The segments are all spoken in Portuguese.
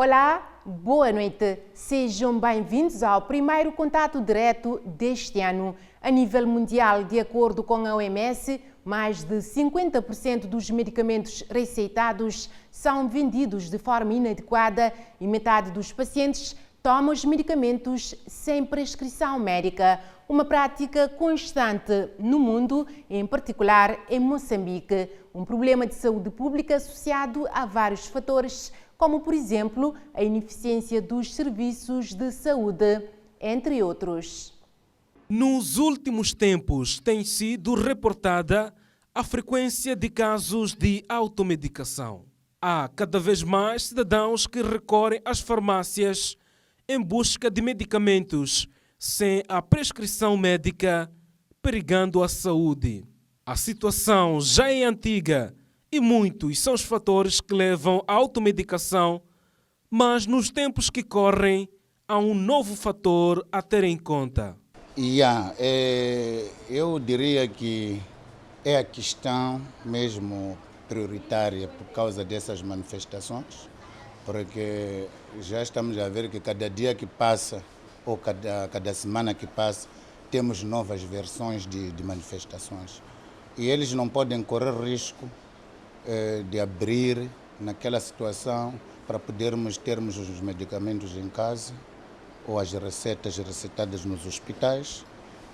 Olá, boa noite. Sejam bem-vindos ao primeiro contato direto deste ano. A nível mundial, de acordo com a OMS, mais de 50% dos medicamentos receitados são vendidos de forma inadequada e metade dos pacientes tomam os medicamentos sem prescrição médica. Uma prática constante no mundo, em particular em Moçambique. Um problema de saúde pública associado a vários fatores, como, por exemplo, a ineficiência dos serviços de saúde, entre outros. Nos últimos tempos tem sido reportada a frequência de casos de automedicação. Há cada vez mais cidadãos que recorrem às farmácias em busca de medicamentos sem a prescrição médica, perigando a saúde. A situação já é antiga e muitos são os fatores que levam à automedicação, mas nos tempos que correm há um novo fator a ter em conta. Eu diria que é a questão mesmo prioritária por causa dessas manifestações, porque já estamos a ver que cada dia que passa, ou cada semana que passa, temos novas versões de manifestações. E eles não podem correr risco de abrir naquela situação para podermos termos os medicamentos em casa ou as receitas recetadas nos hospitais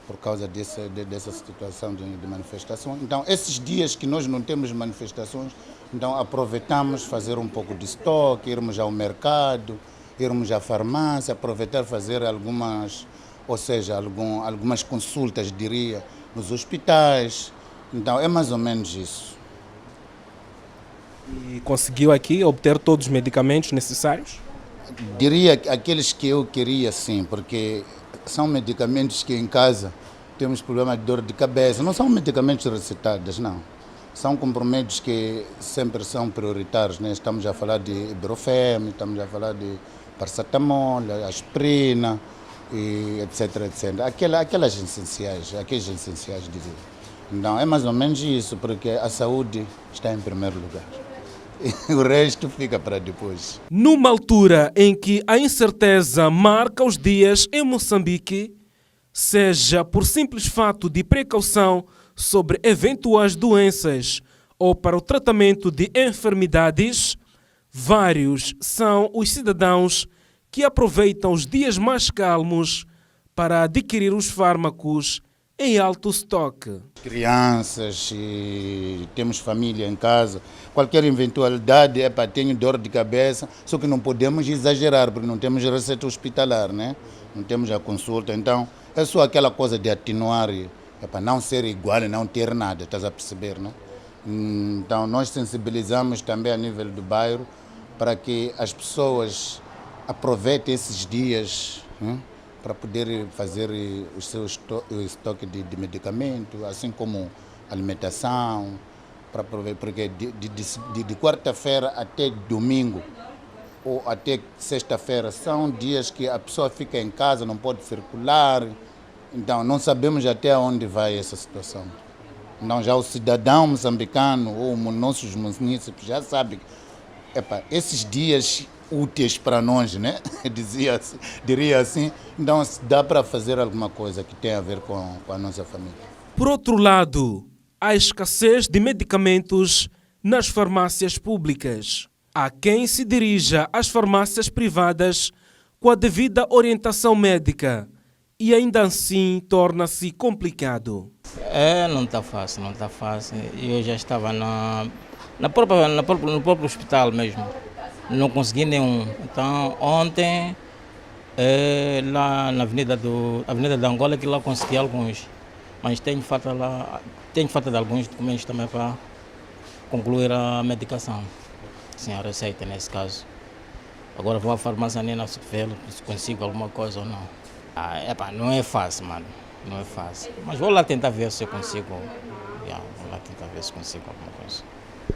por causa dessa situação de manifestação. Então, esses dias que nós não temos manifestações, então aproveitamos fazer um pouco de estoque, irmos ao mercado, irmos à farmácia, aproveitar fazer algumas consultas, diria, nos hospitais. Então, é mais ou menos isso. E conseguiu aqui obter todos os medicamentos necessários? Diria aqueles que eu queria, sim, porque são medicamentos que em casa temos problema de dor de cabeça. Não são medicamentos recetados, não. São compromissos que sempre são prioritários, né? Estamos a falar de ibuprofeno, estamos a falar de paracetamol, aspirina, e etc. Aqueles essenciais de vida. Então, é mais ou menos isso, porque a saúde está em primeiro lugar. E o resto fica para depois. Numa altura em que a incerteza marca os dias em Moçambique, seja por simples fato de precaução sobre eventuais doenças ou para o tratamento de enfermidades, vários são os cidadãos que aproveitam os dias mais calmos para adquirir os fármacos em alto estoque. Crianças, e temos família em casa, qualquer eventualidade, tenho dor de cabeça, só que não podemos exagerar, porque não temos receita hospitalar, né? Não temos a consulta, então é só aquela coisa de atenuar, para não ser igual e não ter nada, estás a perceber, né? Então nós sensibilizamos também a nível do bairro para que as pessoas aproveitem esses dias, né? Para poder fazer o seu estoque de medicamento, assim como alimentação, porque de quarta-feira até domingo ou até sexta-feira são dias que a pessoa fica em casa, não pode circular, então não sabemos até onde vai essa situação. Então já o cidadão moçambicano ou os nossos municípios já sabem que esses dias úteis para nós, né? Diria assim, então dá para fazer alguma coisa que tenha a ver com a nossa família. Por outro lado, há escassez de medicamentos nas farmácias públicas. Há quem se dirija às farmácias privadas com a devida orientação médica e ainda assim torna-se complicado. Não está fácil. Eu já estava no próprio hospital mesmo. Não consegui nenhum. Então, ontem, lá na Avenida da Angola, que lá consegui alguns. Mas tenho falta de alguns documentos também para concluir a medicação. Sim, a receita nesse caso. Agora vou à farmácia nem na ver se consigo alguma coisa ou não. Não é fácil, mano. Não é fácil. Mas vou lá tentar ver se eu consigo. Vou lá tentar ver se consigo alguma coisa.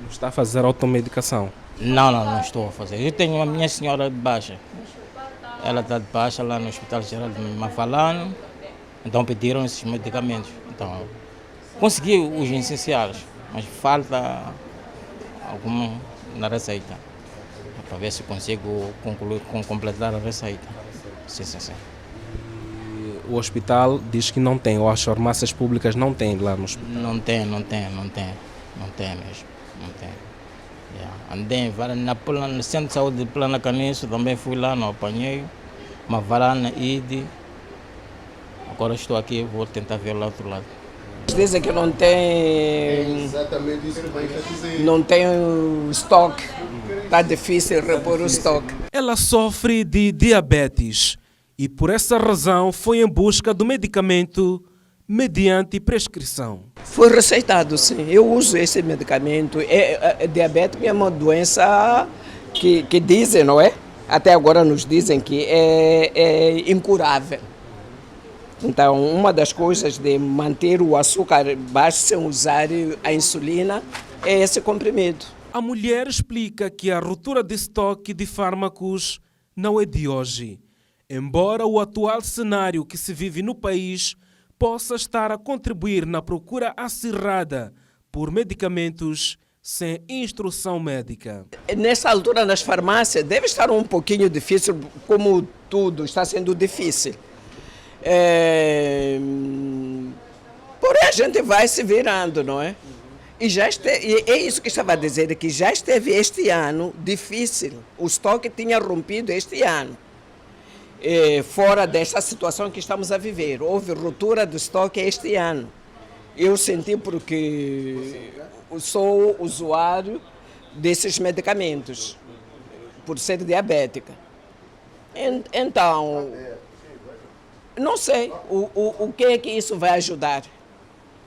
Não está a fazer automedicação? Não estou a fazer. Eu tenho a minha senhora de baixa. Ela está de baixa lá no Hospital Geral de Mafalano. Então pediram esses medicamentos. Então, consegui os essenciais, mas falta algum na receita. para ver se consigo completar a receita. Sim, sim, sim. O hospital diz que não tem, ou as farmácias públicas não têm lá no hospital. Não tem mesmo, não tem. Yeah. Andei no centro de saúde de Plana Caniço, também fui lá, não apanhei, mas Varana, ID. Agora estou aqui, vou tentar ver lá do outro lado. Dizem que não tem. Exatamente isso que vai dizer. Não tem estoque. Está difícil repor o estoque. Ela sofre de diabetes e por essa razão foi em busca do medicamento mediante prescrição. Foi receitado, sim. Eu uso esse medicamento. Diabetes é uma doença que dizem, não é? Até agora nos dizem que é incurável. Então, uma das coisas de manter o açúcar baixo sem usar a insulina é esse comprimido. A mulher explica que a ruptura de estoque de fármacos não é de hoje, embora o atual cenário que se vive no país possa estar a contribuir na procura acirrada por medicamentos sem instrução médica. Nessa altura, nas farmácias, deve estar um pouquinho difícil, como tudo está sendo difícil. Porém, a gente vai se virando, não é? E é isso que estava a dizer, que já esteve este ano difícil. O estoque tinha rompido este ano. Fora desta situação que estamos a viver. Houve ruptura do estoque este ano. Eu senti porque sou usuário desses medicamentos, por ser diabética. Então, não sei o que é que isso vai ajudar.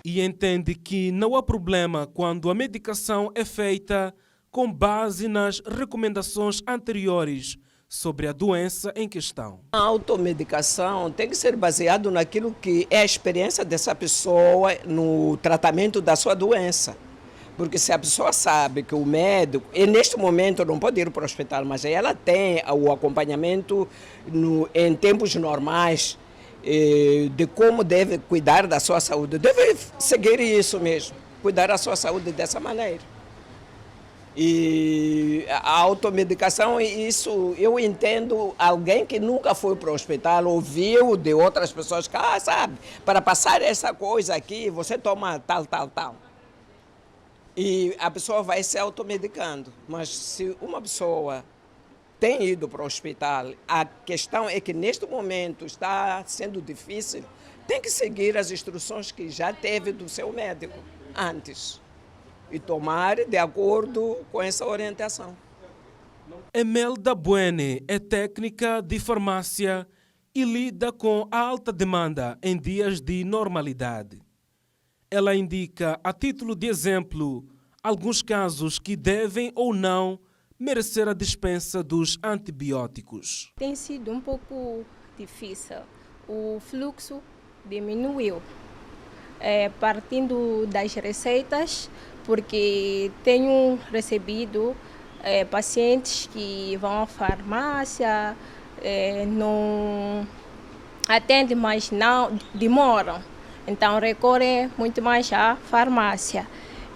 E entende que não há problema quando a medicação é feita com base nas recomendações anteriores sobre a doença em questão. A automedicação tem que ser baseado naquilo que é a experiência dessa pessoa no tratamento da sua doença. Porque se a pessoa sabe que o médico, e neste momento não pode ir para o hospital, mas ela tem o acompanhamento em tempos normais, de como deve cuidar da sua saúde. Deve seguir isso mesmo, cuidar da sua saúde dessa maneira. E a automedicação, isso eu entendo, alguém que nunca foi para o hospital, ouviu de outras pessoas que, sabe, para passar essa coisa aqui, você toma tal. E a pessoa vai se automedicando. Mas se uma pessoa tem ido para o hospital, a questão é que neste momento está sendo difícil, tem que seguir as instruções que já teve do seu médico antes e tomar de acordo com essa orientação. Emelda Buene é técnica de farmácia e lida com a alta demanda em dias de normalidade. Ela indica, a título de exemplo, alguns casos que devem ou não merecer a dispensa dos antibióticos. Tem sido um pouco difícil. O fluxo diminuiu, partindo das receitas, porque tenho recebido pacientes que vão à farmácia, não atendem, mas não demoram. Então recorrem muito mais à farmácia.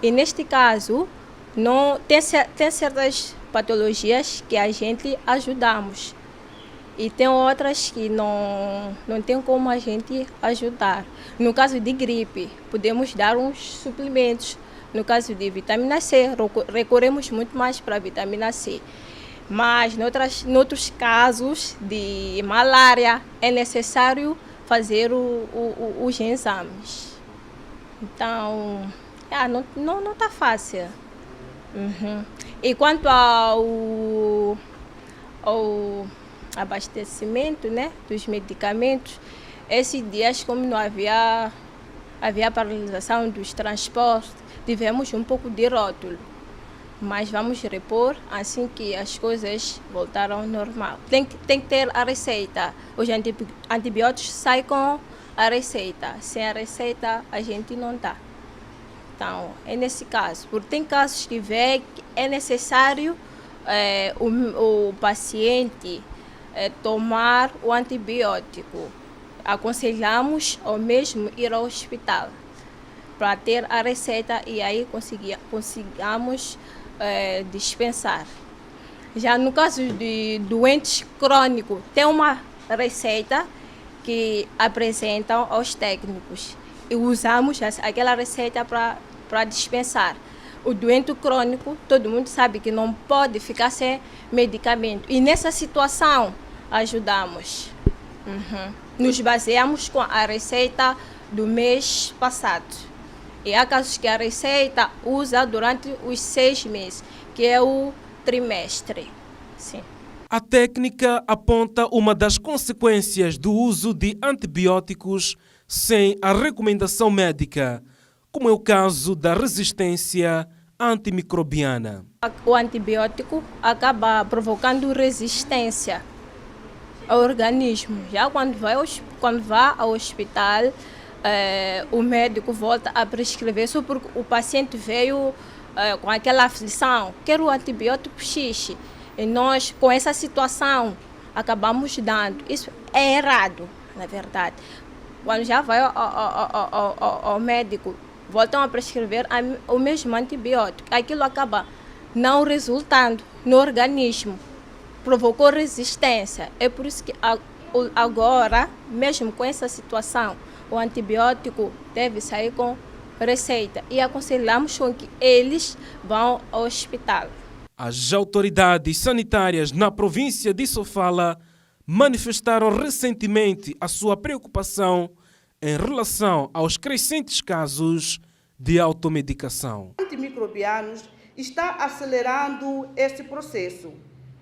E neste caso, não tem certas patologias que a gente ajudamos. E tem outras que não tem como a gente ajudar. No caso de gripe, podemos dar uns suplementos. No caso de vitamina C, recorremos muito mais para a vitamina C. Mas noutros casos de malária, é necessário fazer os exames. Então, não está fácil. Uhum. E quanto ao abastecimento, né, dos medicamentos, esses dias, como não havia paralisação dos transportes, tivemos um pouco de rótulo. Mas vamos repor assim que as coisas voltaram ao normal. Tem que ter a receita. Os antibióticos saem com a receita. Sem a receita, a gente não dá. Então, é nesse caso. Porque tem casos que é necessário o paciente tomar o antibiótico. Aconselhamos ao mesmo ir ao hospital para ter a receita e aí consigamos dispensar. Já no caso de doentes crônicos, tem uma receita que apresentam aos técnicos e usamos aquela receita para dispensar. O doente crônico, todo mundo sabe que não pode ficar sem medicamento. E nessa situação, ajudamos. Nos baseamos com a receita do mês passado. E há casos que a receita usa durante os 6 meses, que é o trimestre. Sim. A técnica aponta uma das consequências do uso de antibióticos sem a recomendação médica, como é o caso da resistência antimicrobiana. O antibiótico acaba provocando resistência ao organismo. Já quando vai ao hospital, o médico volta a prescrever só porque o paciente veio com aquela aflição, quer o antibiótico X. E nós, com essa situação, acabamos dando. Isso é errado, na verdade. Quando já vai ao médico, voltam a prescrever o mesmo antibiótico. Aquilo acaba não resultando no organismo, provocou resistência. É por isso que agora, mesmo com essa situação, o antibiótico deve sair com receita e aconselhamos com que eles vão ao hospital. As autoridades sanitárias na província de Sofala manifestaram recentemente a sua preocupação em relação aos crescentes casos de automedicação. Antimicrobianos está acelerando esse processo.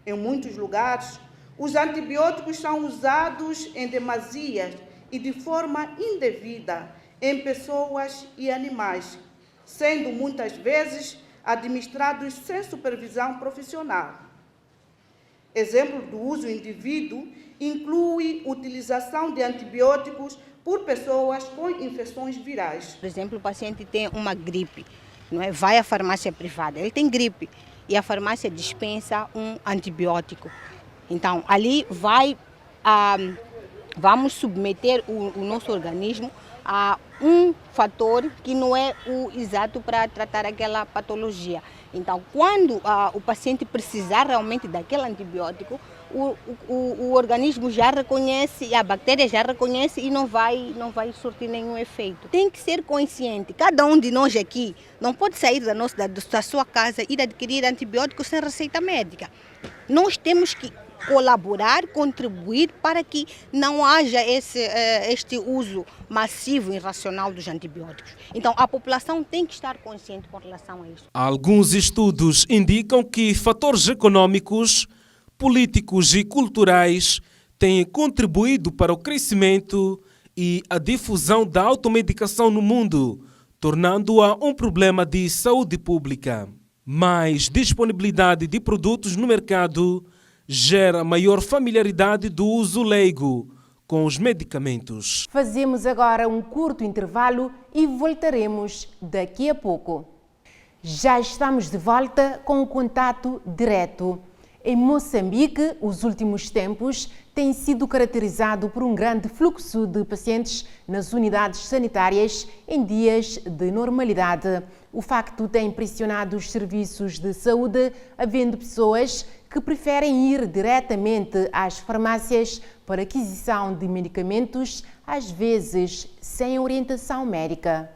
Em muitos lugares, os antibióticos são usados em demasia e de forma indevida em pessoas e animais, sendo muitas vezes administrados sem supervisão profissional. Exemplo do uso indevido inclui utilização de antibióticos por pessoas com infecções virais. Por exemplo, o paciente tem uma gripe, não é? Vai à farmácia privada, ele tem gripe e a farmácia dispensa um antibiótico. Então, ali vamos submeter o nosso organismo a um fator que não é o exato para tratar aquela patologia. Então, quando o paciente precisar realmente daquele antibiótico, o organismo já reconhece, a bactéria já reconhece e não vai surtir nenhum efeito. Tem que ser consciente. Cada um de nós aqui não pode sair da sua casa e ir adquirir antibióticos sem receita médica. Nós temos que colaborar, contribuir para que não haja este uso massivo e irracional dos antibióticos. Então, a população tem que estar consciente com relação a isso. Alguns estudos indicam que fatores econômicos, políticos e culturais têm contribuído para o crescimento e a difusão da automedicação no mundo, tornando-a um problema de saúde pública. Mais disponibilidade de produtos no mercado gera maior familiaridade do uso leigo com os medicamentos. Fazemos agora um curto intervalo e voltaremos daqui a pouco. Já estamos de volta com o contato direto. Em Moçambique, os últimos tempos têm sido caracterizados por um grande fluxo de pacientes nas unidades sanitárias em dias de normalidade. O facto tem pressionado os serviços de saúde, havendo pessoas que preferem ir diretamente às farmácias para aquisição de medicamentos, às vezes sem orientação médica.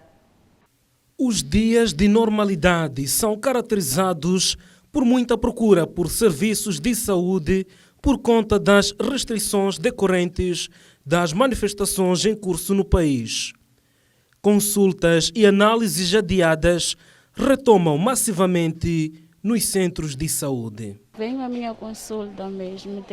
Os dias de normalidade são caracterizados por muita procura por serviços de saúde por conta das restrições decorrentes das manifestações em curso no país. Consultas e análises adiadas retomam massivamente nos centros de saúde. Venho à minha consulta mesmo,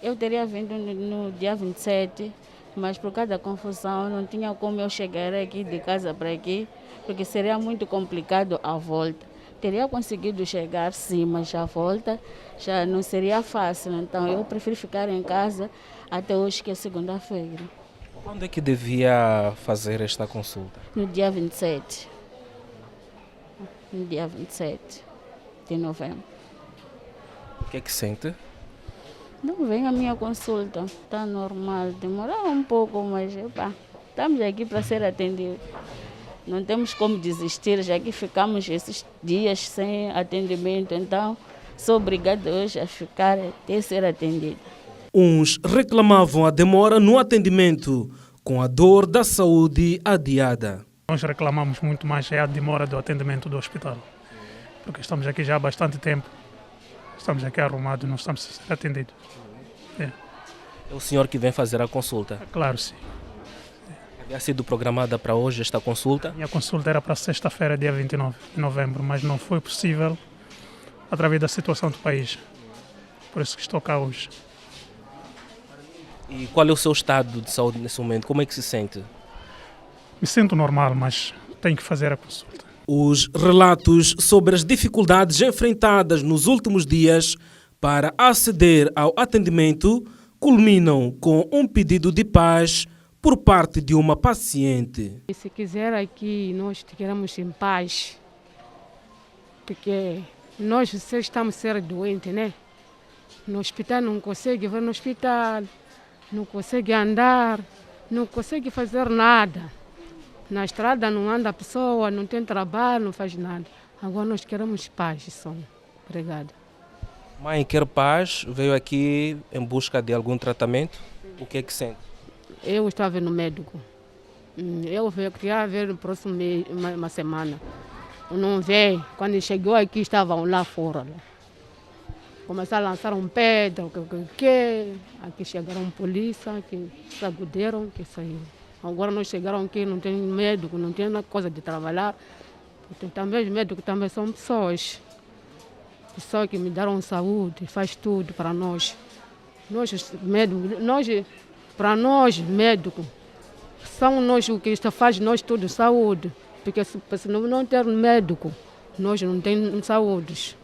eu teria vindo no dia 27, mas por causa da confusão não tinha como eu chegar aqui de casa para aqui, porque seria muito complicado a volta. Teria conseguido chegar sim, mas a volta já não seria fácil, então eu prefiro ficar em casa até hoje, que é segunda-feira. Quando é que devia fazer esta consulta? No dia 27. No dia 27 de novembro. O que é que sente? Não vem a minha consulta, está normal, demora um pouco, mas estamos aqui para ser atendidos. Não temos como desistir, já que ficamos esses dias sem atendimento, então Sou obrigada hoje a ficar até ser atendida. Uns reclamavam a demora no atendimento, com a dor da saúde adiada. Nós reclamamos muito mais a demora do atendimento do hospital, porque estamos aqui já há bastante tempo. Estamos aqui arrumados, não estamos a ser atendidos. É o senhor que vem fazer a consulta? Claro, sim. Havia sido programada para hoje esta consulta? Minha consulta era para sexta-feira, dia 29 de novembro, mas não foi possível através da situação do país. Por isso que estou cá hoje. E qual é o seu estado de saúde nesse momento? Como é que se sente? Me sinto normal, mas tenho que fazer a consulta. Os relatos sobre as dificuldades enfrentadas nos últimos dias para aceder ao atendimento culminam com um pedido de paz por parte de uma paciente. Se quiser aqui, nós queremos em paz, porque nós estamos ser doentes, né? No hospital não consegue vir no hospital, não consegue andar, não consegue fazer nada. Na estrada não anda a pessoa, não tem trabalho, não faz nada. Agora nós queremos paz, só. Obrigada. Mãe quer paz, veio aqui em busca de algum tratamento. O que é que sente? Eu estava no médico. Eu queria ver no próximo mês, uma semana. Não veio. Quando chegou aqui, estavam lá fora. Começaram a lançar pedra, aqui chegaram polícia, que sacudiram, que saíram. Agora nós chegaram aqui, não tem médico, não tem coisa de trabalhar. Também os médicos também são pessoas que me deram saúde, faz tudo para nós. Para nós, médicos, são nós o que faz nós tudo, saúde. Porque se não ter médico, nós não temos saúde.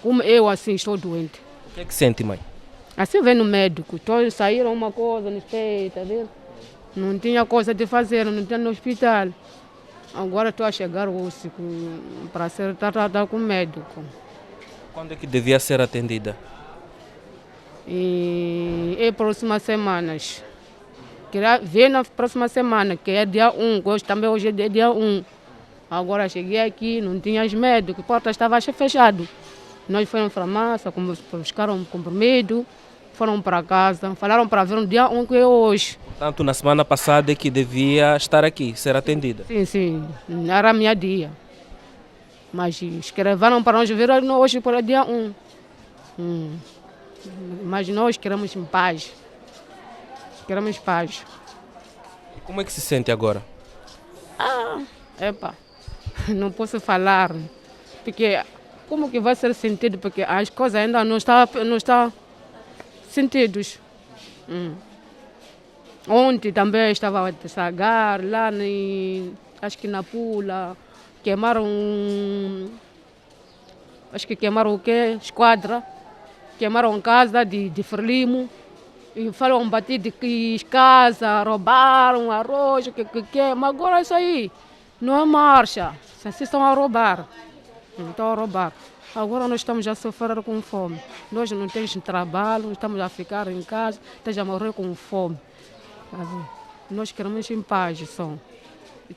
Como eu, assim, estou doente. O que é que sente, mãe? Assim vem no médico, todos saíram uma coisa no peito, tá vendo? Não tinha coisa de fazer, não tinha no hospital. Agora estou a chegar hoje para ser tratada com o médico. Quando é que devia ser atendida? E próximas semanas. Queria ver na próxima semana, que é dia 1, hoje é dia 1. Agora cheguei aqui, não tinha médicos, a porta estava fechada. Nós fomos para a farmácia, buscaram um comprimido, foram para casa, falaram para ver no dia 1, que é hoje. Portanto, na semana passada é que devia estar aqui, ser atendida? Sim, era minha dia. Mas escreveram para nós ver hoje para dia 1. Mas nós queremos paz. Queremos paz. E como é que se sente agora? Não posso falar. Porque como que vai ser sentido? Porque as coisas ainda não estão sentidas. Ontem também estava a desagar lá, acho que na Pula, queimaram o quê? Esquadra, queimaram casa de Frelimo, e foram bater de casa, roubaram arroz, mas agora isso aí não é marcha, vocês estão a roubar, estão a roubar. Agora nós estamos a sofrer com fome, nós não temos trabalho, estamos a ficar em casa, estamos a morrer com fome. Nós queremos em paz, só.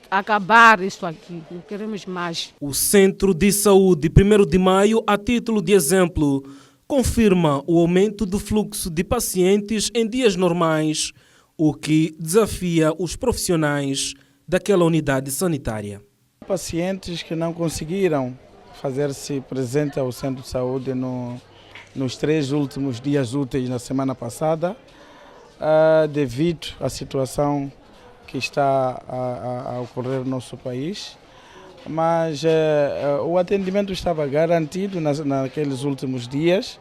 Acabar isso aqui, não queremos mais. O Centro de Saúde 1º de Maio, a título de exemplo, confirma o aumento do fluxo de pacientes em dias normais, o que desafia os profissionais daquela unidade sanitária. Pacientes que não conseguiram fazer-se presente ao Centro de Saúde nos 3 últimos dias úteis na semana passada, devido à situação que está a ocorrer no nosso país, mas o atendimento estava garantido naqueles últimos dias,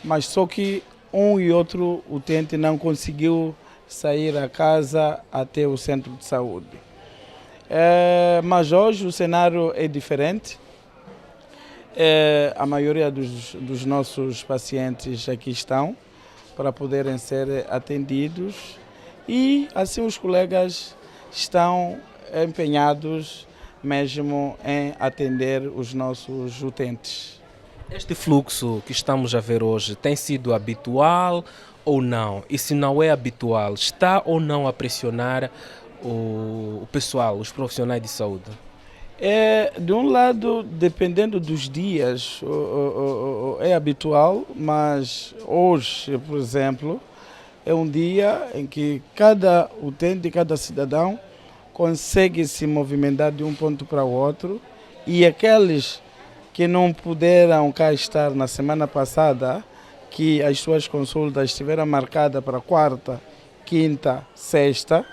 mas só que um e outro utente não conseguiu sair a casa até o centro de saúde. Mas hoje o cenário é diferente. A maioria dos nossos pacientes aqui estão para poderem ser atendidos e assim os colegas estão empenhados mesmo em atender os nossos utentes. Este fluxo que estamos a ver hoje tem sido habitual ou não? E se não é habitual, está ou não a pressionar o pessoal, os profissionais de saúde? De um lado, dependendo dos dias, é habitual, mas hoje, por exemplo, é um dia em que cada utente, cada cidadão consegue se movimentar de um ponto para o outro, e aqueles que não puderam cá estar na semana passada, que as suas consultas estiveram marcadas para quarta, quinta, sexta,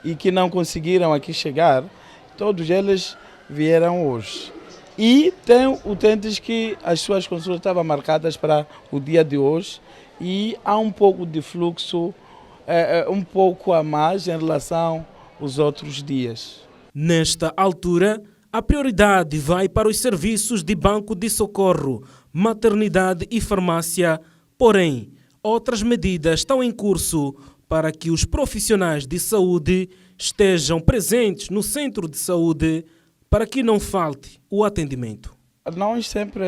e que não conseguiram aqui chegar, todos eles vieram hoje. E tem utentes que as suas consultas estavam marcadas para o dia de hoje, e há um pouco de fluxo, um pouco a mais em relação aos outros dias. Nesta altura, a prioridade vai para os serviços de banco de socorro, maternidade e farmácia. Porém, outras medidas estão em curso para que os profissionais de saúde estejam presentes no centro de saúde para que não falte o atendimento. Nós sempre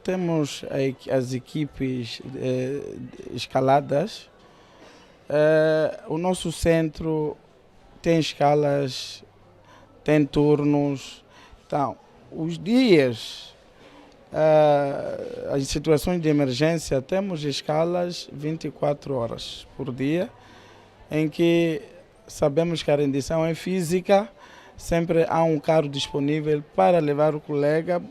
temos as equipes escaladas. O nosso centro tem escalas, tem turnos. Então, os dias, as situações de emergência, temos escalas 24 horas por dia, em que sabemos que a rendição é física, sempre há um carro disponível para levar o colega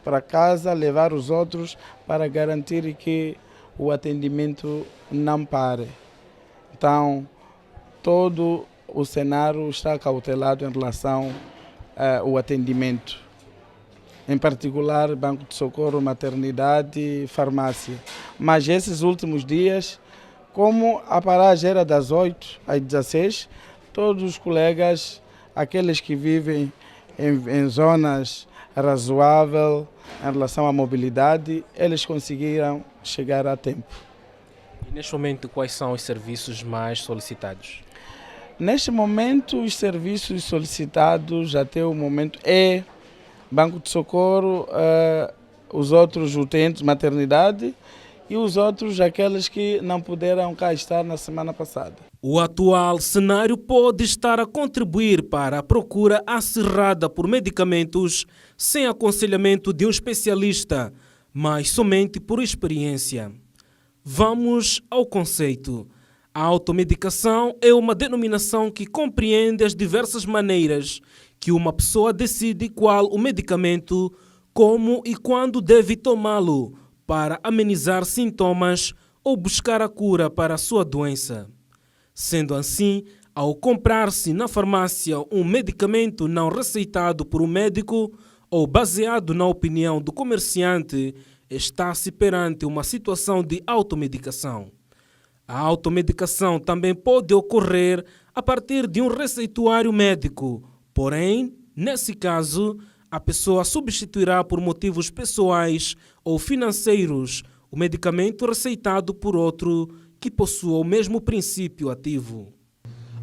para casa, levar os outros, para garantir que o atendimento não pare. Então, todo o cenário está cautelado em relação ao atendimento. Em particular, banco de socorro, maternidade, farmácia. Mas esses últimos dias, como a paragem era das 8 às 16, todos os colegas, aqueles que vivem em zonas razoáveis em relação à mobilidade, eles conseguiram chegar a tempo. E neste momento, quais são os serviços mais solicitados? Neste momento, os serviços solicitados até o momento é banco de socorro, os outros utentes, maternidade, e os outros, aqueles que não puderam cá estar na semana passada. O atual cenário pode estar a contribuir para a procura acirrada por medicamentos sem aconselhamento de um especialista, mas somente por experiência. Vamos ao conceito. A automedicação é uma denominação que compreende as diversas maneiras que uma pessoa decide qual o medicamento, como e quando deve tomá-lo para amenizar sintomas ou buscar a cura para a sua doença. Sendo assim, ao comprar-se na farmácia um medicamento não receitado por um médico ou baseado na opinião do comerciante, está-se perante uma situação de automedicação. A automedicação também pode ocorrer a partir de um receituário médico, porém, nesse caso, a pessoa substituirá por motivos pessoais ou financeiros o medicamento receitado por outro que possua o mesmo princípio ativo.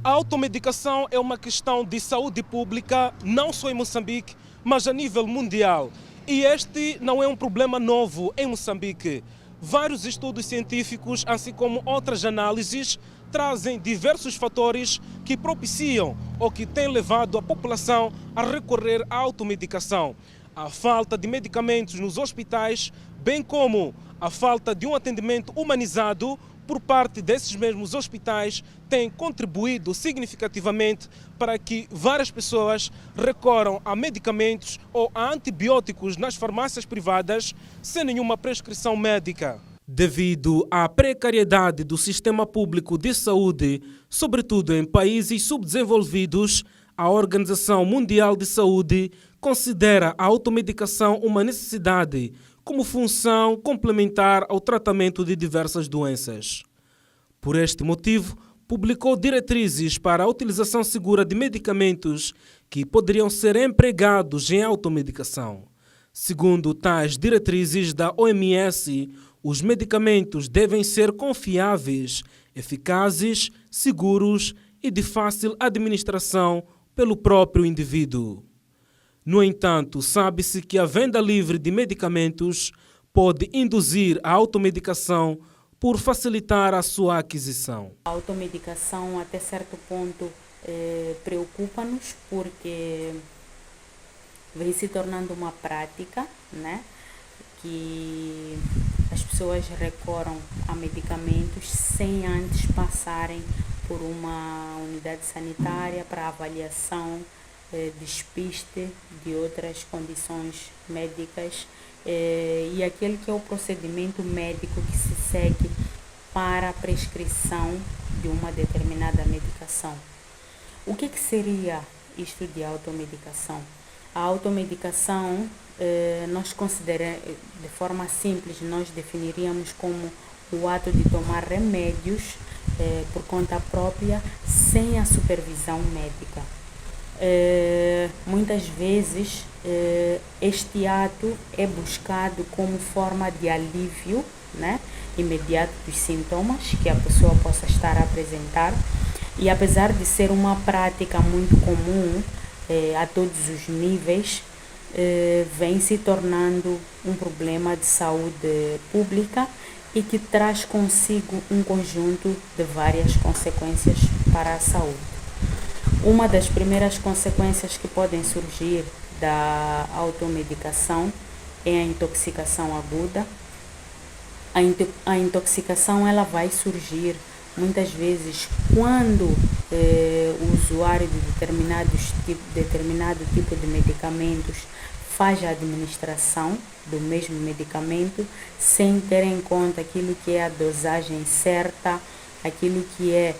A automedicação é uma questão de saúde pública, não só em Moçambique, mas a nível mundial. E este não é um problema novo em Moçambique. Vários estudos científicos, assim como outras análises, trazem diversos fatores que propiciam ou que têm levado a população a recorrer à automedicação. A falta de medicamentos nos hospitais, bem como a falta de um atendimento humanizado por parte desses mesmos hospitais, tem contribuído significativamente para que várias pessoas recorram a medicamentos ou a antibióticos nas farmácias privadas sem nenhuma prescrição médica. Devido à precariedade do sistema público de saúde, sobretudo em países subdesenvolvidos, a Organização Mundial de Saúde considera a automedicação uma necessidade como função complementar ao tratamento de diversas doenças. Por este motivo, publicou diretrizes para a utilização segura de medicamentos que poderiam ser empregados em automedicação. Segundo tais diretrizes da OMS, os medicamentos devem ser confiáveis, eficazes, seguros e de fácil administração pelo próprio indivíduo. No entanto, sabe-se que a venda livre de medicamentos pode induzir a automedicação por facilitar a sua aquisição. A automedicação, até certo ponto, preocupa-nos porque vem se tornando uma prática, né? Que as pessoas recorram a medicamentos sem antes passarem por uma unidade sanitária para avaliação, despiste de outras condições médicas e aquele que é o procedimento médico que se segue para a prescrição de uma determinada medicação. O que seria isto de automedicação? A automedicação, nós consideramos, de forma simples, nós definiríamos como o ato de tomar remédios por conta própria, sem a supervisão médica. Muitas vezes, este ato é buscado como forma de alívio, né, imediato dos sintomas que a pessoa possa estar a apresentar. E apesar de ser uma prática muito comum a todos os níveis, vem se tornando um problema de saúde pública e que traz consigo um conjunto de várias consequências para a saúde. Uma das primeiras consequências que podem surgir da automedicação é a intoxicação aguda. A intoxicação ela vai surgir muitas vezes quando o usuário de determinado tipo de medicamentos faz a administração do mesmo medicamento sem ter em conta aquilo que é a dosagem certa, aquilo que é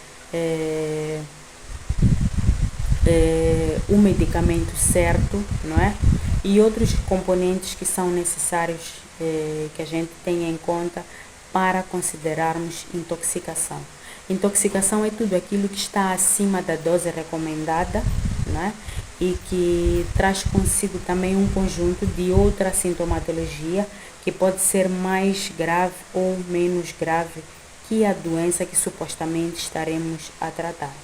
o medicamento certo, não é? E outros componentes que são necessários que a gente tenha em conta para considerarmos intoxicação. Intoxicação é tudo aquilo que está acima da dose recomendada, né? E que traz consigo também um conjunto de outra sintomatologia que pode ser mais grave ou menos grave que a doença que supostamente estaremos a tratar.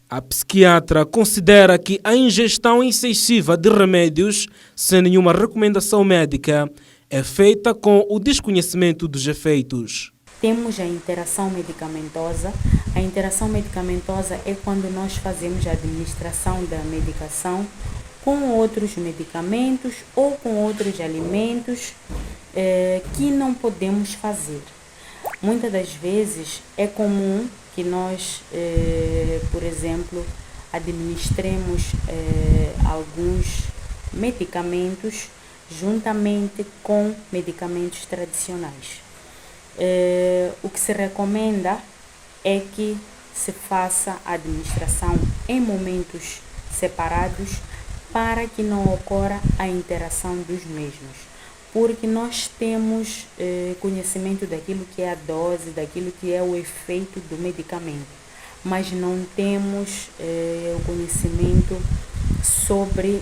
A psiquiatra considera que a ingestão excessiva de remédios sem nenhuma recomendação médica é feita com o desconhecimento dos efeitos. Temos a interação medicamentosa. A interação medicamentosa é quando nós fazemos a administração da medicação com outros medicamentos ou com outros alimentos que não podemos fazer. Muitas das vezes é comum que nós, por exemplo, administremos alguns medicamentos juntamente com medicamentos tradicionais. O que se recomenda é que se faça a administração em momentos separados para que não ocorra a interação dos mesmos, porque nós temos conhecimento daquilo que é a dose, daquilo que é o efeito do medicamento, mas não temos o conhecimento sobre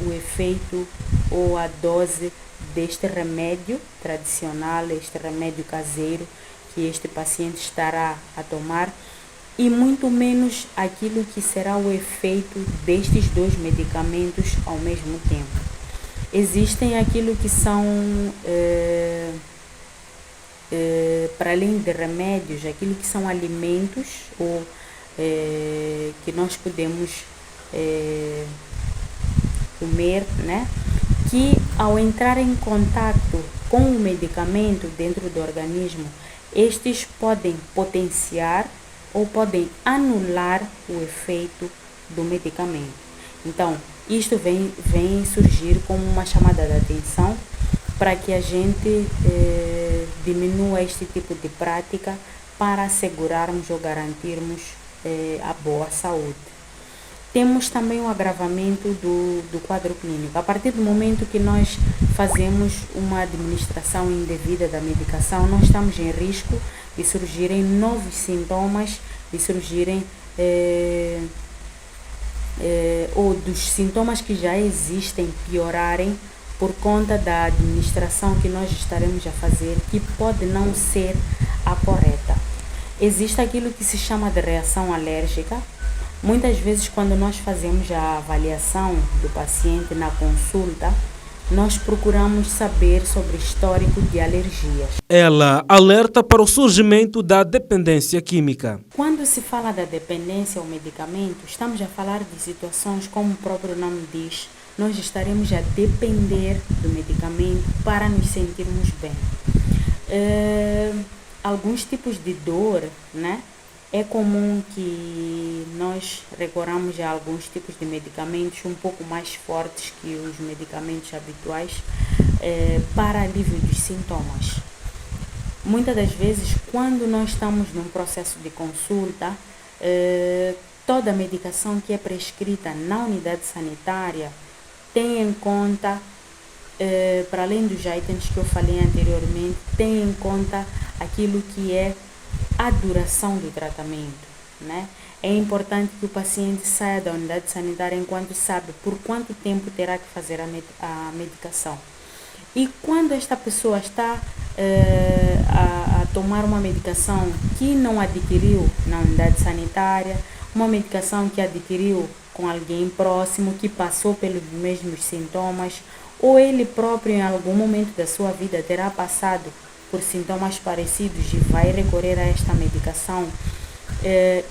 o efeito ou a dose deste remédio tradicional, este remédio caseiro que este paciente estará a tomar, e muito menos aquilo que será o efeito destes dois medicamentos ao mesmo tempo. Existem aquilo que são, para além de remédios, aquilo que são alimentos ou que nós podemos comer, né? Que ao entrar em contato com o medicamento dentro do organismo, estes podem potenciar ou podem anular o efeito do medicamento. Então, isto vem surgir como uma chamada de atenção para que a gente diminua este tipo de prática para assegurarmos ou garantirmos a boa saúde. Temos também o agravamento do quadro clínico. A partir do momento que nós fazemos uma administração indevida da medicação, nós estamos em risco de surgirem novos sintomas, de surgirem ou dos sintomas que já existem piorarem por conta da administração que nós estaremos a fazer, que pode não ser a correta. Existe aquilo que se chama de reação alérgica. Muitas vezes, quando nós fazemos a avaliação do paciente na consulta, nós procuramos saber sobre o histórico de alergias. Ela alerta para o surgimento da dependência química. Quando se fala da dependência ao medicamento, estamos a falar de situações, como o próprio nome diz, nós estaremos a depender do medicamento para nos sentirmos bem. Alguns tipos de dor, né? É comum que nós recorramos a alguns tipos de medicamentos um pouco mais fortes que os medicamentos habituais para alívio dos sintomas. Muitas das vezes, quando nós estamos num processo de consulta, toda a medicação que é prescrita na unidade sanitária tem em conta, para além dos itens que eu falei anteriormente, tem em conta aquilo que é a duração do tratamento, né? É importante que o paciente saia da unidade sanitária enquanto sabe por quanto tempo terá que fazer a medicação. E quando esta pessoa está a tomar uma medicação que não adquiriu na unidade sanitária, uma medicação que adquiriu com alguém próximo, que passou pelos mesmos sintomas, ou ele próprio em algum momento da sua vida terá passado por sintomas parecidos e vai recorrer a esta medicação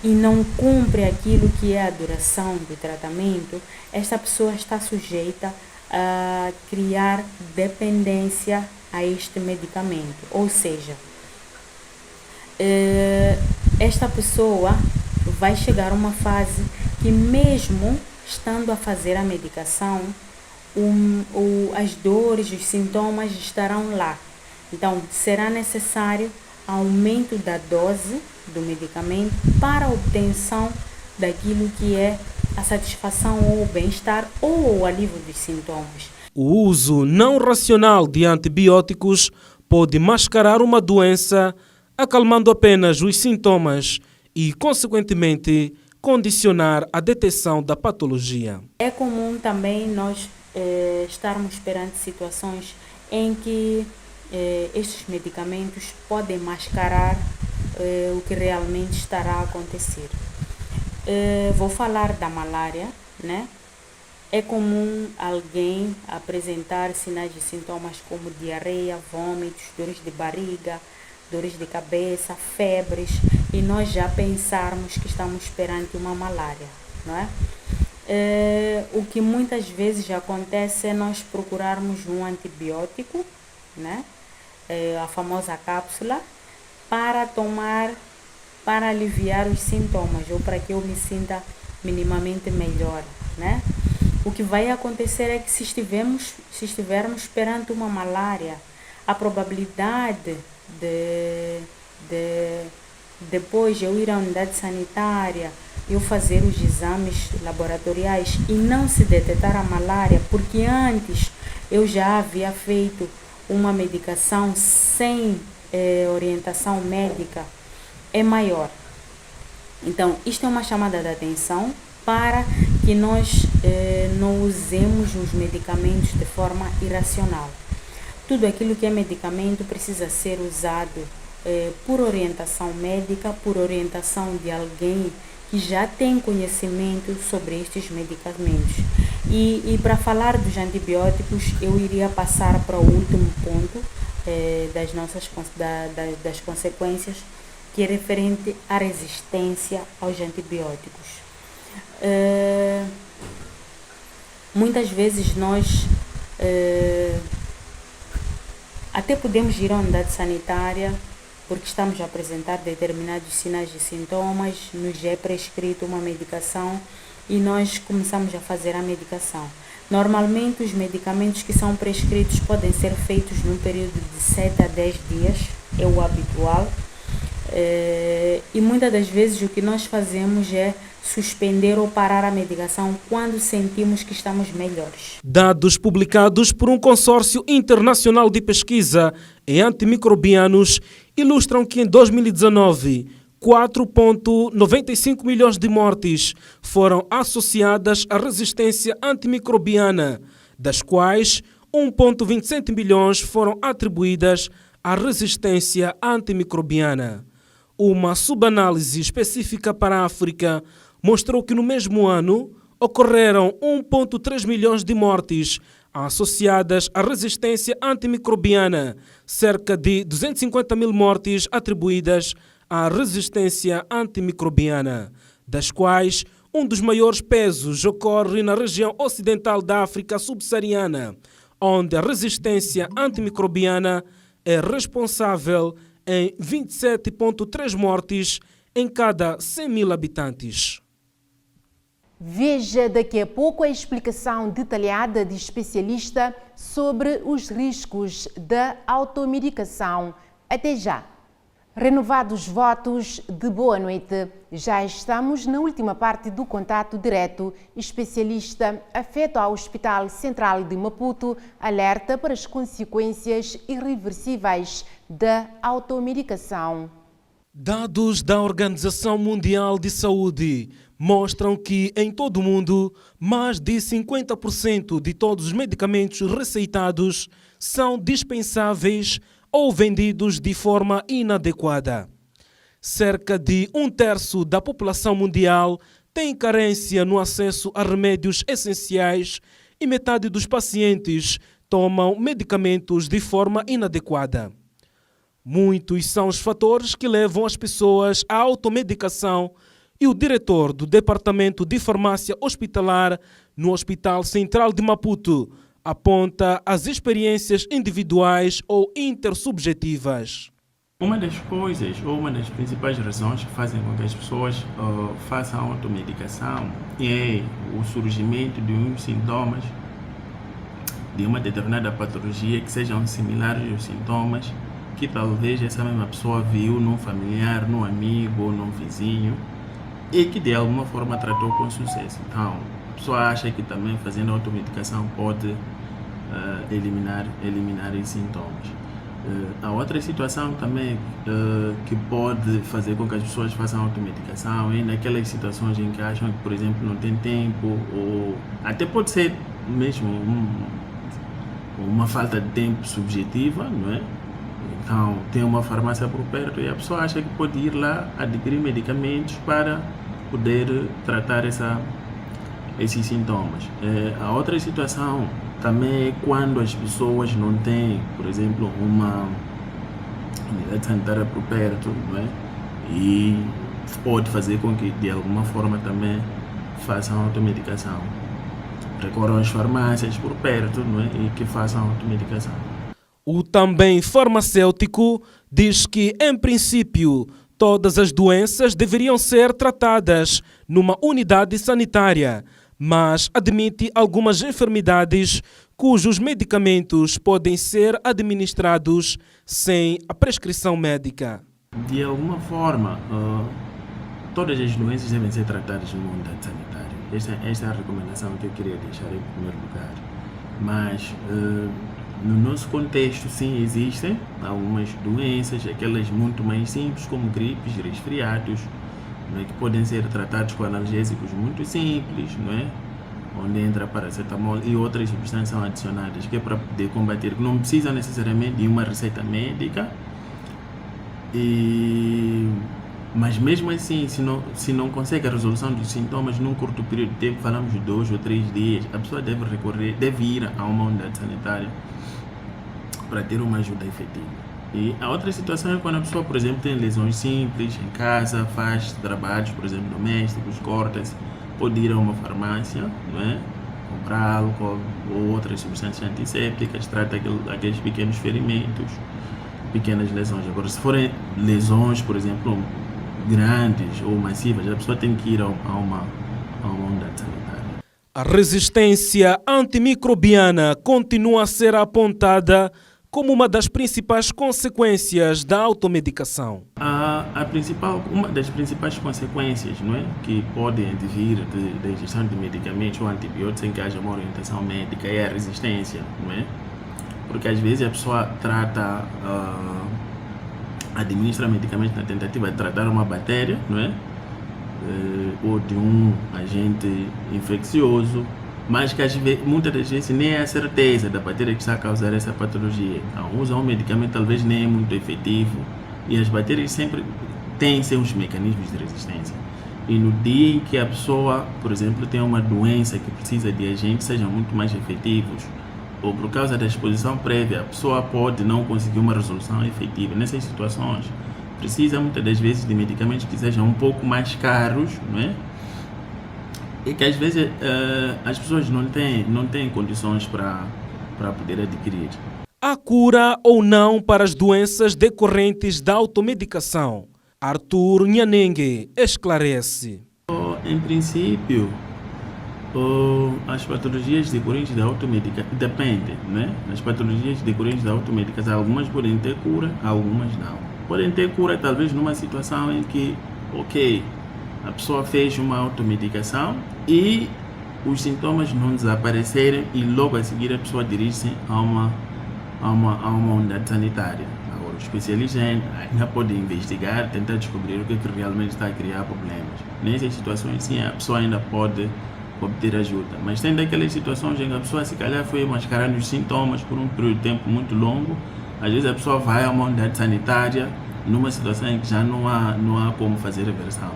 e não cumpre aquilo que é a duração do tratamento, esta pessoa está sujeita a criar dependência a este medicamento. Ou seja, esta pessoa vai chegar a uma fase que, mesmo estando a fazer a medicação, as dores, os sintomas estarão lá. Então, será necessário aumento da dose do medicamento para a obtenção daquilo que é a satisfação ou o bem-estar ou o alívio dos sintomas. O uso não racional de antibióticos pode mascarar uma doença, acalmando apenas os sintomas e, consequentemente, condicionar a detecção da patologia. É comum também nós estarmos perante situações em que estes medicamentos podem mascarar o que realmente estará a acontecer. Vou falar da malária, né? É comum alguém apresentar sinais e sintomas como diarreia, vômitos, dores de barriga, dores de cabeça, febres, e nós já pensarmos que estamos perante uma malária, não é? O que muitas vezes acontece é nós procurarmos um antibiótico, né? A famosa cápsula, para tomar, para aliviar os sintomas ou para que eu me sinta minimamente melhor, né? O que vai acontecer é que se estivermos perante uma malária, a probabilidade de depois eu ir à unidade sanitária, eu fazer os exames laboratoriais e não se detectar a malária, porque antes eu já havia feito uma medicação sem orientação médica, é maior. Então, isto é uma chamada de atenção para que nós não usemos os medicamentos de forma irracional. Tudo aquilo que é medicamento precisa ser usado por orientação médica, por orientação de alguém que já tem conhecimento sobre estes medicamentos. E para falar dos antibióticos, eu iria passar para o último ponto das consequências, que é referente à resistência aos antibióticos. Muitas vezes nós até podemos ir à unidade sanitária porque estamos a apresentar determinados sinais e sintomas, nos é prescrito uma medicação e nós começamos a fazer a medicação. Normalmente os medicamentos que são prescritos podem ser feitos num período de 7 a 10 dias, é o habitual. E muitas das vezes o que nós fazemos é suspender ou parar a medicação quando sentimos que estamos melhores. Dados publicados por um consórcio internacional de pesquisa em antimicrobianos ilustram que em 2019, 4,95 milhões de mortes foram associadas à resistência antimicrobiana, das quais 1,27 milhões foram atribuídas à resistência antimicrobiana. Uma subanálise específica para a África mostrou que no mesmo ano ocorreram 1,3 milhões de mortes associadas à resistência antimicrobiana, cerca de 250 mil mortes atribuídas à resistência antimicrobiana, das quais Um dos maiores pesos ocorre na região ocidental da África subsaariana, onde a resistência antimicrobiana é responsável em 27,3 mortes em cada 100 mil habitantes. Veja daqui a pouco a explicação detalhada de especialista sobre os riscos da automedicação. Até já! Renovados votos de boa noite. Já estamos na última parte do contato direto. Especialista afeto ao Hospital Central de Maputo alerta para as consequências irreversíveis da automedicação. Dados da Organização Mundial de Saúde mostram que, em todo o mundo, mais de 50% de todos os medicamentos receitados são dispensáveis ou vendidos de forma inadequada. Cerca de 1/3 da população mundial tem carência no acesso a remédios essenciais e metade dos pacientes tomam medicamentos de forma inadequada. Muitos são os fatores que levam as pessoas à automedicação e o diretor do Departamento de Farmácia Hospitalar no Hospital Central de Maputo aponta as experiências individuais ou intersubjetivas. Uma das coisas, ou uma das principais razões que fazem com que as pessoas façam automedicação é o surgimento de uns sintomas de uma determinada patologia que sejam similares aos sintomas que talvez essa mesma pessoa viu num familiar, num amigo ou num vizinho e que de alguma forma tratou com sucesso. Então, a pessoa acha que também fazendo automedicação pode eliminar esses sintomas. A outra situação também que pode fazer com que as pessoas façam automedicação é naquelas situações em que acham que, por exemplo, não tem tempo, ou até pode ser mesmo uma falta de tempo subjetiva, não é? Então, tem uma farmácia por perto e a pessoa acha que pode ir lá adquirir medicamentos para poder tratar esses sintomas. A outra situação também é quando as pessoas não têm, por exemplo, uma unidade sanitária por perto, não é? E pode fazer com que de alguma forma também façam automedicação. Recorram às farmácias por perto, não é? E que façam automedicação. O também farmacêutico diz que, em princípio, todas as doenças deveriam ser tratadas numa unidade sanitária, mas admite algumas enfermidades cujos medicamentos podem ser administrados sem a prescrição médica. De alguma forma, todas as doenças devem ser tratadas numa unidade sanitária. Esta é a recomendação que eu queria deixar em primeiro lugar. Mas, no nosso contexto, sim, existem algumas doenças, aquelas muito mais simples, como gripes, resfriados, não é, que podem ser tratados com analgésicos muito simples, não é? Onde entra paracetamol e outras substâncias são adicionadas, que é para poder combater, que não precisa necessariamente de uma receita médica. Mas mesmo assim, se não consegue a resolução dos sintomas num curto período de tempo, falamos de 2 ou 3 dias, a pessoa deve ir a uma unidade sanitária para ter uma ajuda efetiva. E a outra situação é quando a pessoa, por exemplo, tem lesões simples em casa, faz trabalhos, por exemplo, domésticos, corta-se, pode ir a uma farmácia, não é? Comprar álcool ou outras substâncias antissépticas, trata aqueles pequenos ferimentos, pequenas lesões. Agora, se forem lesões, por exemplo, grandes ou massivas, a pessoa tem que ir a uma unidade sanitária. A resistência antimicrobiana continua a ser apontada como uma das principais consequências da automedicação. Uma das principais consequências, não é, que podem advir da ingestão de medicamentos ou antibióticos sem que haja uma orientação médica é a resistência, não é? Porque às vezes a pessoa administra medicamentos na tentativa de tratar uma bactéria, não é? Ou de um agente infeccioso, mas que muitas das vezes nem é a certeza da bactéria que está a causar essa patologia. Então, usa um medicamento talvez nem é muito efetivo e as bactérias sempre têm seus mecanismos de resistência. E no dia em que a pessoa, por exemplo, tem uma doença que precisa de agentes que sejam muito mais efetivos, ou por causa da exposição prévia, a pessoa pode não conseguir uma resolução efetiva. Nessas situações, precisa muitas das vezes de medicamentos que sejam um pouco mais caros, não é? é que às vezes as pessoas não têm condições para poder adquirir. Há cura ou não para as doenças decorrentes da automedicação? Arthur Nhanengue esclarece. Em princípio, as patologias decorrentes da automedicação dependem, né? As patologias decorrentes da automedicação, algumas podem ter cura, algumas não. Podem ter cura talvez numa situação em que, a pessoa fez uma automedicação e os sintomas não desapareceram e logo a seguir a pessoa dirige-se a uma unidade sanitária. Agora, os especialistas ainda podem investigar, tentar descobrir o que realmente está a criar problemas. Nessas situações, sim, a pessoa ainda pode obter ajuda. Mas tem daquelas situações em que a pessoa se calhar foi mascarando os sintomas por um período de tempo muito longo. Às vezes a pessoa vai a uma unidade sanitária numa situação em que já não há como fazer a reversão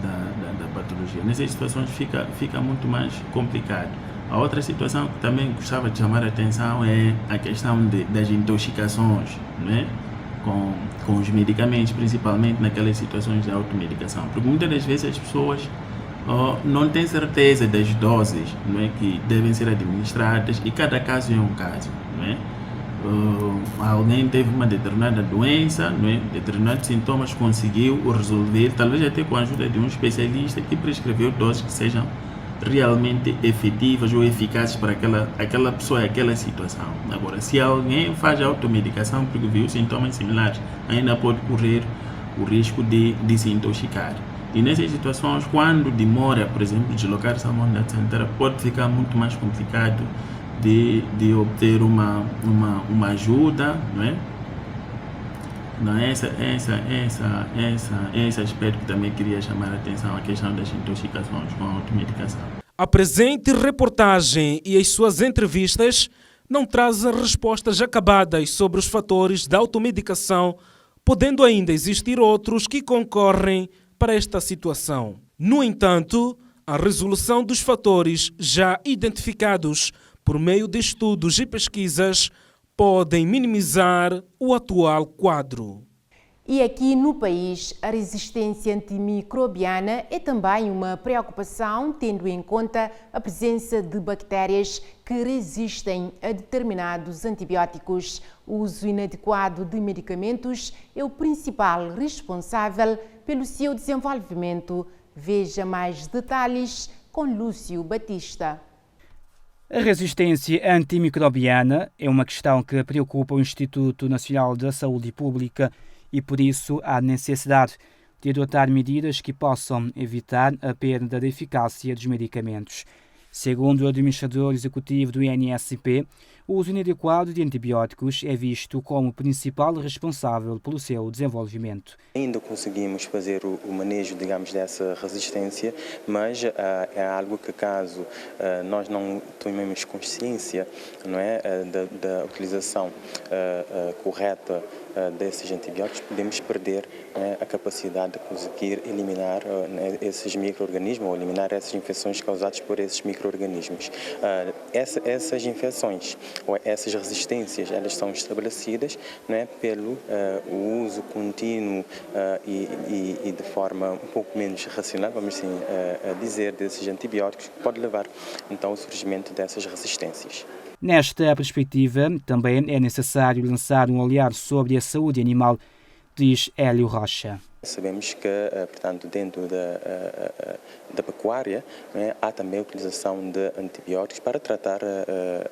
da patologia. Nessas situações fica muito mais complicado. A outra situação que também gostava de chamar a atenção é a questão das intoxicações, né? com os medicamentos, principalmente naquelas situações de automedicação. Porque muitas das vezes as pessoas não têm certeza das doses, não é, que devem ser administradas e cada caso é um caso. Não é? Alguém teve uma determinada doença, não é? Determinados sintomas, conseguiu resolver, talvez até com a ajuda de um especialista que prescreveu doses que sejam realmente efetivas ou eficazes para aquela pessoa, aquela situação. Agora, se alguém faz automedicação porque viu sintomas similares, ainda pode correr o risco de se intoxicar. E nessas situações, quando demora, por exemplo, deslocar-se a uma unidade sanitária, pode ficar muito mais complicado de obter uma ajuda, não é? Não, esse aspecto que também queria chamar a atenção, a questão das intoxicações com a automedicação. A presente reportagem e as suas entrevistas não trazem respostas acabadas sobre os fatores da automedicação, podendo ainda existir outros que concorrem para esta situação. No entanto, a resolução dos fatores já identificados por meio de estudos e pesquisas podem minimizar o atual quadro. E aqui no país, a resistência antimicrobiana é também uma preocupação, tendo em conta a presença de bactérias que resistem a determinados antibióticos. O uso inadequado de medicamentos é o principal responsável pelo seu desenvolvimento. Veja mais detalhes com Lúcio Batista. A resistência antimicrobiana é uma questão que preocupa o Instituto Nacional da Saúde Pública e, por isso, há necessidade de adotar medidas que possam evitar a perda da eficácia dos medicamentos. Segundo o administrador executivo do INSP, o uso inadequado de antibióticos é visto como o principal responsável pelo seu desenvolvimento. Ainda conseguimos fazer o manejo, digamos, dessa resistência, mas é algo que, caso nós não tomemos consciência, não é, da utilização correta desses antibióticos, podemos perder a capacidade de conseguir eliminar esses micro-organismos ou eliminar essas infecções causadas por esses micro-organismos. Essas infecções ou essas resistências, elas são estabelecidas, não é, pelo uso contínuo e de forma um pouco menos racional, vamos assim dizer, desses antibióticos, que pode levar então ao surgimento dessas resistências. Nesta perspectiva, também é necessário lançar um olhar sobre a saúde animal, diz Hélio Rocha. Sabemos que, portanto, dentro da pecuária, né, há também a utilização de antibióticos para tratar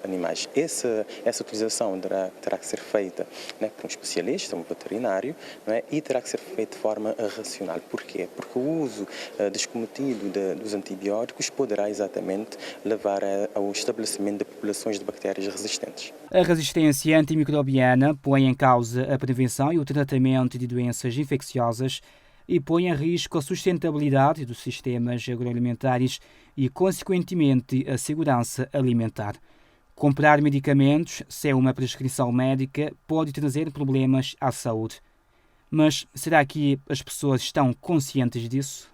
animais. Essa utilização terá que ser feita, né, por um especialista, um veterinário, né, e terá que ser feita de forma racional. Porquê? Porque o uso descometido dos antibióticos poderá exatamente levar ao estabelecimento de populações de bactérias resistentes. A resistência antimicrobiana põe em causa a prevenção e o tratamento de doenças infecciosas e põe em risco a sustentabilidade dos sistemas agroalimentares e, consequentemente, a segurança alimentar. Comprar medicamentos sem uma prescrição médica pode trazer problemas à saúde. Mas será que as pessoas estão conscientes disso?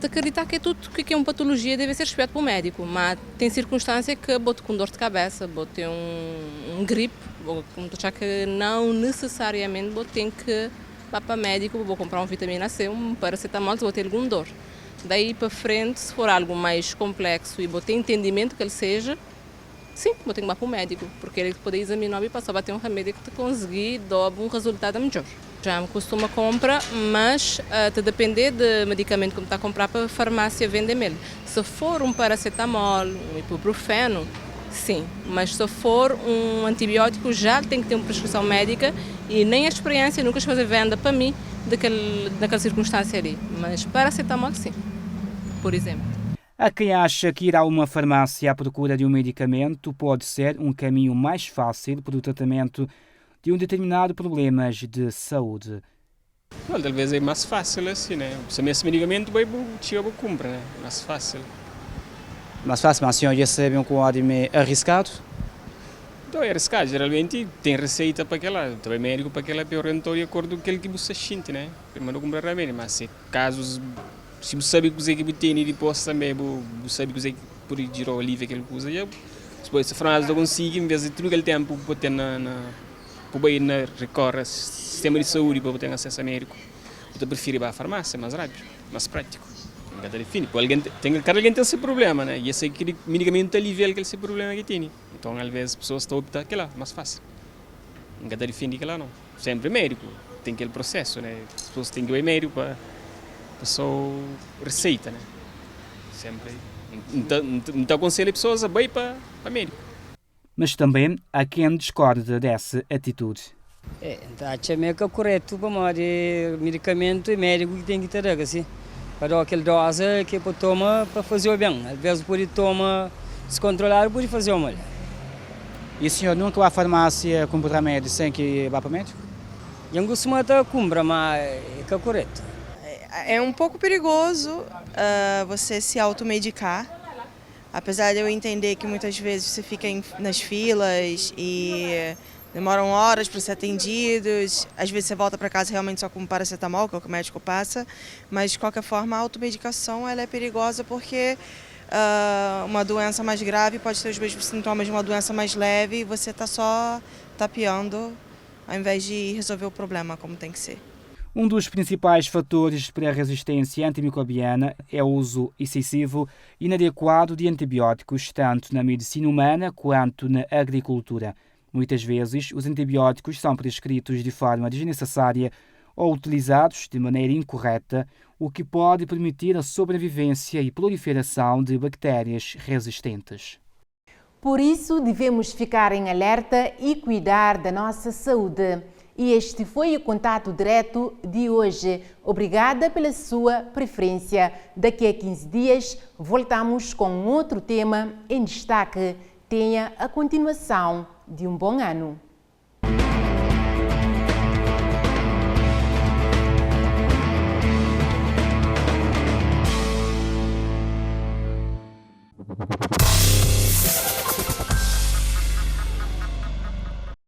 De acreditar que é tudo que é uma patologia deve ser respeito para o médico, mas tem circunstância que boto com dor de cabeça, boto ter um gripe, vou achar que não necessariamente vou ter que vá para o médico, vou comprar uma vitamina C, um paracetamol, vou ter algum dor. Daí para frente, se for algo mais complexo e vou ter entendimento que ele seja, sim, vou ter que ir para o médico, porque ele pode examinar e passar a ter um remédio que te conseguir dar um resultado melhor. Já me costuma comprar, mas te depender do medicamento que me está a comprar para a farmácia vender ele. Se for um paracetamol, um ibuprofeno, sim, mas se for um antibiótico já tem que ter uma prescrição médica e nem a experiência nunca fazer venda para mim daquela circunstância ali. Mas paracetamol, sim, por exemplo. Há quem acha que ir a uma farmácia à procura de um medicamento pode ser um caminho mais fácil para o tratamento de um determinado problema de saúde. Well, talvez é mais fácil assim, né? Se esse medicamento vai para comprar, né? Mais fácil. Mais fácil, mas o senhor já sabe um quadro arriscado? Então é arriscado, geralmente tem receita para aquela, também médico para aquela orientou de acordo com aquilo que você sente, né? Primeiro comprar remédio, mas se casos, se você sabe que você tem e depois também você sabe que você pode girar o livro que ele usa, depois se frase não consegue, em vez de tudo aquele tempo para ter para ir recorrer ao sistema de saúde para ter acesso a médico, você prefere ir à farmácia, mais rápido, mais prático. Cada alguém tem esse problema, né? E esse medicamento alivia esse problema que tem. Então, às vezes, as pessoas estão optando aquela, mais fácil. Cada define aquela não. Sempre médico, tem aquele processo, né? As pessoas têm que ir ao médico para a pessoa receita, né? Sempre. Então, aconselho as pessoas a ir para médico. Mas também há quem discorda dessa atitude. Acho meio que é correto para medicamento e médico que tem que ter, assim. Para aquela dose que pode tomar para fazer o bem. Às vezes pode tomar descontrolado, pode fazer o mal. E o senhor nunca vai à farmácia comprar remédio sem que vá para o médico? Eu costumo até comprar, mas é correto. É um pouco perigoso você se automedicar. Apesar de eu entender que muitas vezes você fica nas filas e demoram horas para ser atendidos, às vezes você volta para casa realmente só com paracetamol, que é o que o médico passa, mas de qualquer forma a automedicação ela é perigosa porque uma doença mais grave pode ter os mesmos sintomas de uma doença mais leve e você está só tapeando ao invés de resolver o problema como tem que ser. Um dos principais fatores para a resistência antimicrobiana é o uso excessivo e inadequado de antibióticos, tanto na medicina humana quanto na agricultura. Muitas vezes, os antibióticos são prescritos de forma desnecessária ou utilizados de maneira incorreta, o que pode permitir a sobrevivência e proliferação de bactérias resistentes. Por isso, devemos ficar em alerta e cuidar da nossa saúde. E este foi o Contato Direto de hoje. Obrigada pela sua preferência. Daqui a 15 dias, voltamos com outro tema em destaque. Tenha a continuação de um bom ano.